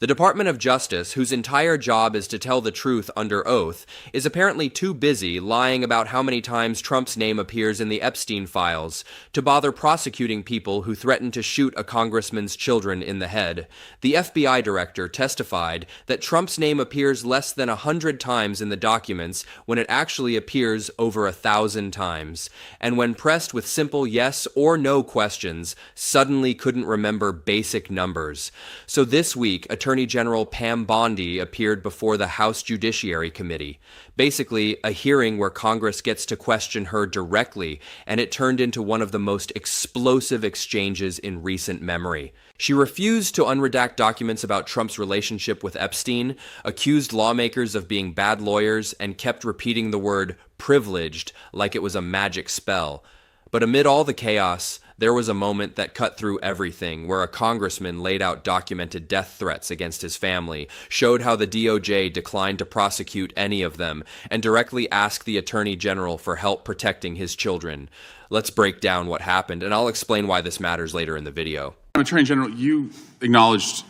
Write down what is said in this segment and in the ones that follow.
The Department of Justice, whose entire job is to tell the truth under oath, is apparently too busy lying about how many times Trump's name appears in the Epstein files to bother prosecuting people who threaten to shoot a congressman's children in the head. The FBI director testified that Trump's name appears less than 100 times in the documents when it actually appears over 1,000 times, and when pressed with simple yes or no questions, suddenly couldn't remember basic numbers. So this week, Attorney General Pam Bondi appeared before the House Judiciary Committee. Basically, a hearing where Congress gets to question her directly, and it turned into one of the most explosive exchanges in recent memory. She refused to unredact documents about Trump's relationship with Epstein, accused lawmakers of being bad lawyers, and kept repeating the word privileged like it was a magic spell. But amid all the chaos, there was a moment that cut through everything, where a congressman laid out documented death threats against his family, showed how the DOJ declined to prosecute any of them, and directly asked the Attorney General for help protecting his children. Let's break down what happened, and I'll explain why this matters later in the video. Attorney General, you acknowledged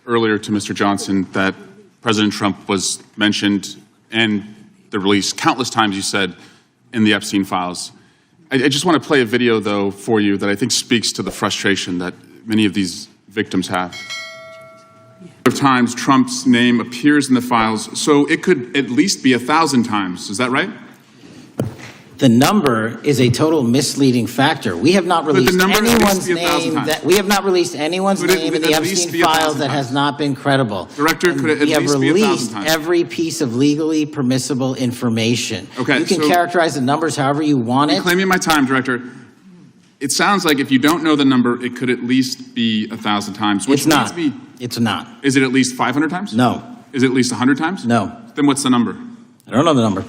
earlier to Mr. Johnson that President Trump was mentioned and the release countless times, you said, in the Epstein files. I just want to play a video, though, for you that I think speaks to the frustration that many of these victims have. Of times Trump's name appears in the files, so it could at least be 1,000 times. Is that right? The number is a total misleading factor. We have not released anyone's name in the Epstein files that has not been credible. Director, could it at least be 1,000 times? We have released every piece of legally permissible information. Okay, you can characterize the numbers however you want it. I'm claiming my time, Director. It sounds like if you don't know the number, it could at least be 1,000 times. It's not. It's not. Is it at least 500 times? No. Is it at least 100 times? No. Then what's the number? I don't know the number.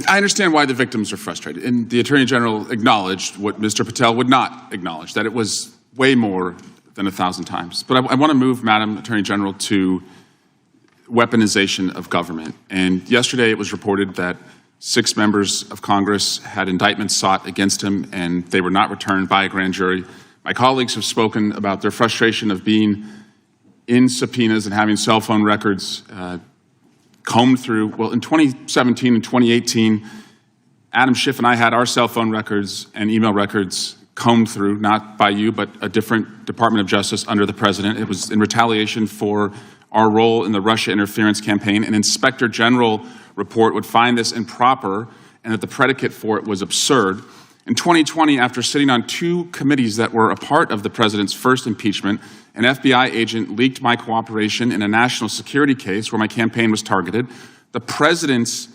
I understand why the victims are frustrated, and the Attorney General acknowledged what Mr. Patel would not acknowledge, that it was way more than 1,000 times. But I want to move, Madam Attorney General, to weaponization of government. And yesterday it was reported that 6 members of Congress had indictments sought against him, and they were not returned by a grand jury. My colleagues have spoken about their frustration of being in subpoenas and having cell phone records combed through. Well, in 2017 and 2018, Adam Schiff and I had our cell phone records and email records combed through, not by you, but a different Department of Justice under the President. It was in retaliation for our role in the Russia interference campaign. An Inspector General report would find this improper and that the predicate for it was absurd. In 2020, after sitting on 2 committees that were a part of the President's first impeachment, an FBI agent leaked my cooperation in a national security case where my campaign was targeted. The President's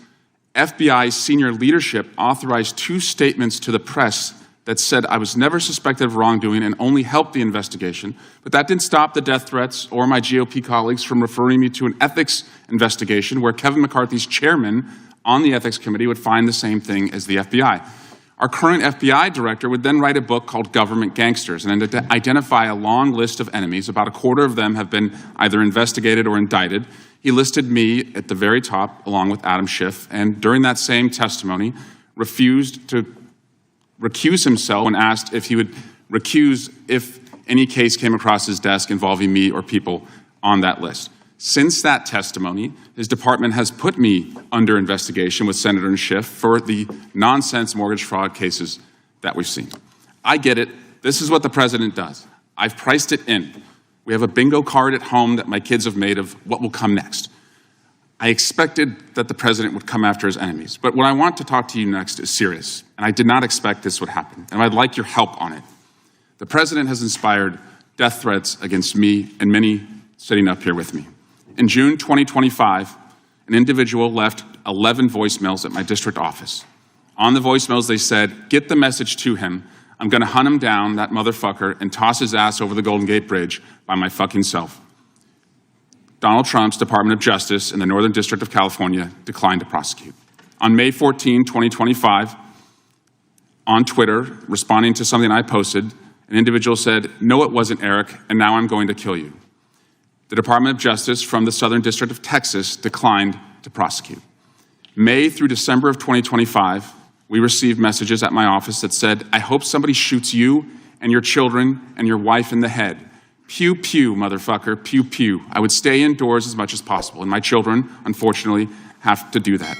FBI senior leadership authorized 2 statements to the press that said I was never suspected of wrongdoing and only helped the investigation. But that didn't stop the death threats or my GOP colleagues from referring me to an ethics investigation where Kevin McCarthy's chairman on the ethics committee would find the same thing as the FBI. Our current FBI director would then write a book called Government Gangsters and identify a long list of enemies. About a quarter of them have been either investigated or indicted. He listed me at the very top, along with Adam Schiff, and during that same testimony, refused to recuse himself when asked if he would recuse if any case came across his desk involving me or people on that list. Since that testimony, his department has put me under investigation with Senator Schiff for the nonsense mortgage fraud cases that we've seen. I get it. This is what the President does. I've priced it in. We have a bingo card at home that my kids have made of what will come next. I expected that the President would come after his enemies. But what I want to talk to you next is serious, and I did not expect this would happen, and I'd like your help on it. The President has inspired death threats against me and many sitting up here with me. In June 2025, an individual left 11 voicemails at my district office. On the voicemails, they said, "Get the message to him. I'm going to hunt him down, that motherfucker, and toss his ass over the Golden Gate Bridge by my fucking self." Donald Trump's Department of Justice in the Northern District of California declined to prosecute. On May 14, 2025, on Twitter, responding to something I posted, an individual said, "No, it wasn't Eric, and now I'm going to kill you." The Department of Justice from the Southern District of Texas declined to prosecute. May through December of 2025, we received messages at my office that said, "I hope somebody shoots you and your children and your wife in the head. Pew, pew, motherfucker, pew, pew. I would stay indoors as much as possible, and my children, unfortunately, have to do that.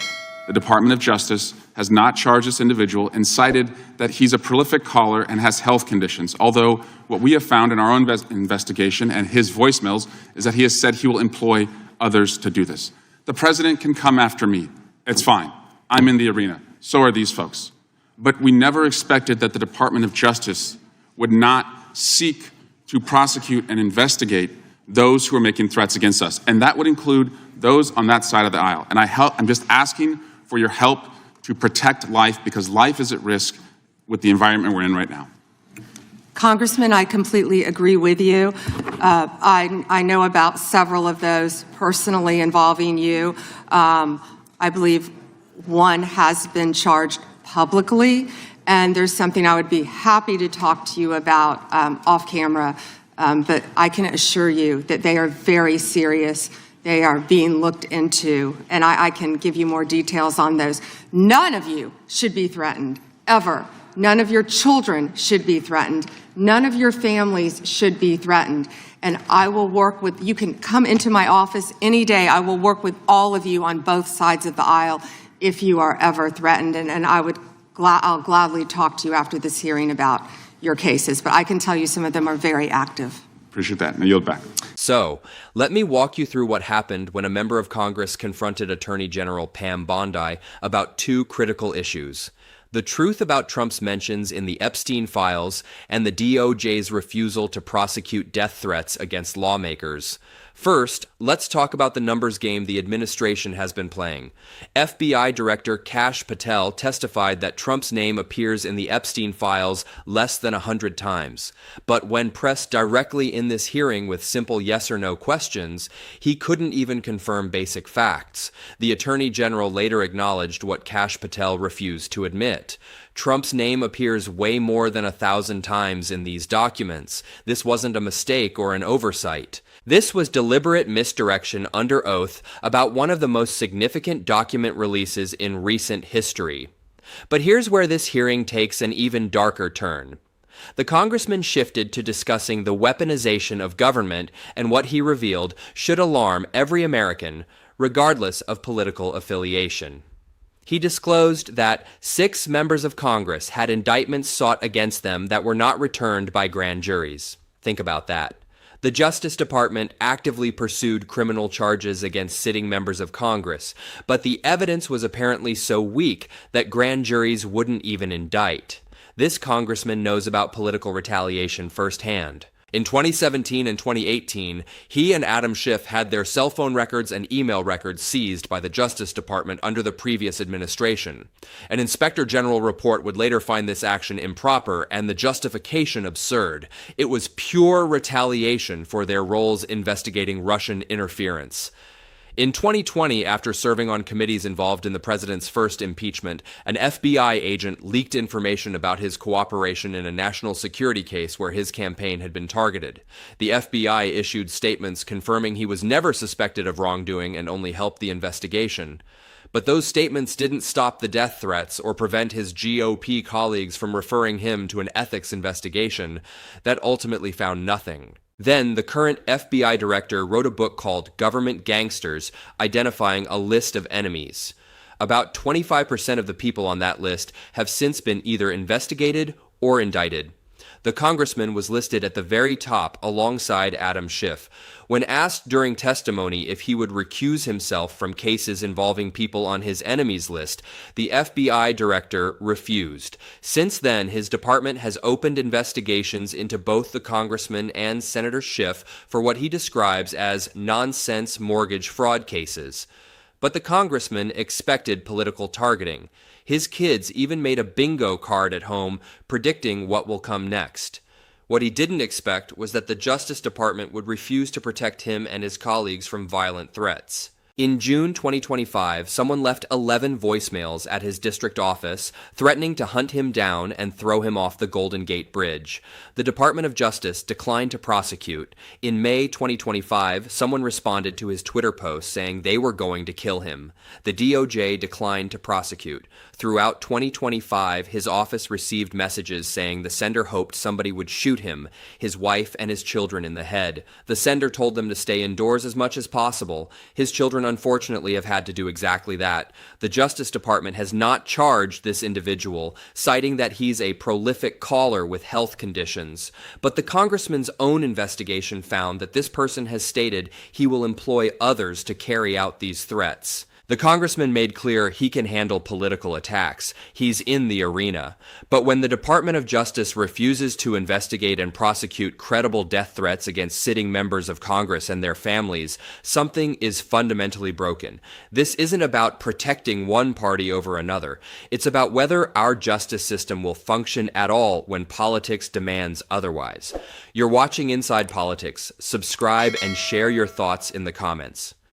The Department of Justice has not charged this individual and cited that he's a prolific caller and has health conditions, although what we have found in our own investigation and his voicemails is that he has said he will employ others to do this. The president can come after me. It's fine. I'm in the arena. So are these folks. But we never expected that the Department of Justice would not seek to prosecute and investigate those who are making threats against us. And that would include those on that side of the aisle. And I'm just asking for your help to protect life, because life is at risk with the environment we're in right now. Congressman, I completely agree with you. I know about several of those personally involving you. I believe one has been charged publicly, and there's something I would be happy to talk to you about off camera, but I can assure you that they are very serious. They are being looked into, and I can give you more details on those. None of you should be threatened, ever. None of your children should be threatened. None of your families should be threatened. And I will work with, you can come into my office any day. I will work with all of you on both sides of the aisle if you are ever threatened. And I'll gladly talk to you after this hearing about your cases. But I can tell you some of them are very active. Appreciate that. Now yield back. So, let me walk you through what happened when a member of Congress confronted Attorney General Pam Bondi about two critical issues: the truth about Trump's mentions in the Epstein files and the DOJ's refusal to prosecute death threats against lawmakers. First, let's talk about the numbers game the administration has been playing. FBI Director Kash Patel testified that Trump's name appears in the Epstein files less than 100 times. But when pressed directly in this hearing with simple yes or no questions, he couldn't even confirm basic facts. The Attorney General later acknowledged what Kash Patel refused to admit. Trump's name appears way more than 1,000 times in these documents. This wasn't a mistake or an oversight. This was deliberate misdirection under oath about one of the most significant document releases in recent history. But here's where this hearing takes an even darker turn. The congressman shifted to discussing the weaponization of government, and what he revealed should alarm every American, regardless of political affiliation. He disclosed that 6 members of Congress had indictments sought against them that were not returned by grand juries. Think about that. The Justice Department actively pursued criminal charges against sitting members of Congress, but the evidence was apparently so weak that grand juries wouldn't even indict. This congressman knows about political retaliation firsthand. In 2017 and 2018, he and Adam Schiff had their cell phone records and email records seized by the Justice Department under the previous administration. An Inspector General report would later find this action improper and the justification absurd. It was pure retaliation for their roles investigating Russian interference. In 2020, after serving on committees involved in the president's first impeachment, an FBI agent leaked information about his cooperation in a national security case where his campaign had been targeted. The FBI issued statements confirming he was never suspected of wrongdoing and only helped the investigation. But those statements didn't stop the death threats or prevent his GOP colleagues from referring him to an ethics investigation that ultimately found nothing. Then, the current FBI director wrote a book called Government Gangsters, identifying a list of enemies. About 25% of the people on that list have since been either investigated or indicted. The congressman was listed at the very top alongside Adam Schiff. When asked during testimony if he would recuse himself from cases involving people on his enemies list, the FBI director refused. Since then, his department has opened investigations into both the congressman and Senator Schiff for what he describes as nonsense mortgage fraud cases. But the congressman expected political targeting. His kids even made a bingo card at home predicting what will come next. What he didn't expect was that the Justice Department would refuse to protect him and his colleagues from violent threats. In June 2025, someone left 11 voicemails at his district office threatening to hunt him down and throw him off the Golden Gate Bridge. The Department of Justice declined to prosecute. In May 2025, someone responded to his Twitter post saying they were going to kill him. The DOJ declined to prosecute. Throughout 2025, his office received messages saying the sender hoped somebody would shoot him, his wife, and his children in the head. The sender told them to stay indoors as much as possible. His children unfortunately have had to do exactly that. The Justice Department has not charged this individual, citing that he's a prolific caller with health conditions. But the congressman's own investigation found that this person has stated he will employ others to carry out these threats. The congressman made clear he can handle political attacks. He's in the arena. But when the Department of Justice refuses to investigate and prosecute credible death threats against sitting members of Congress and their families, something is fundamentally broken. This isn't about protecting one party over another. It's about whether our justice system will function at all when politics demands otherwise. You're watching Inside Politics. Subscribe and share your thoughts in the comments.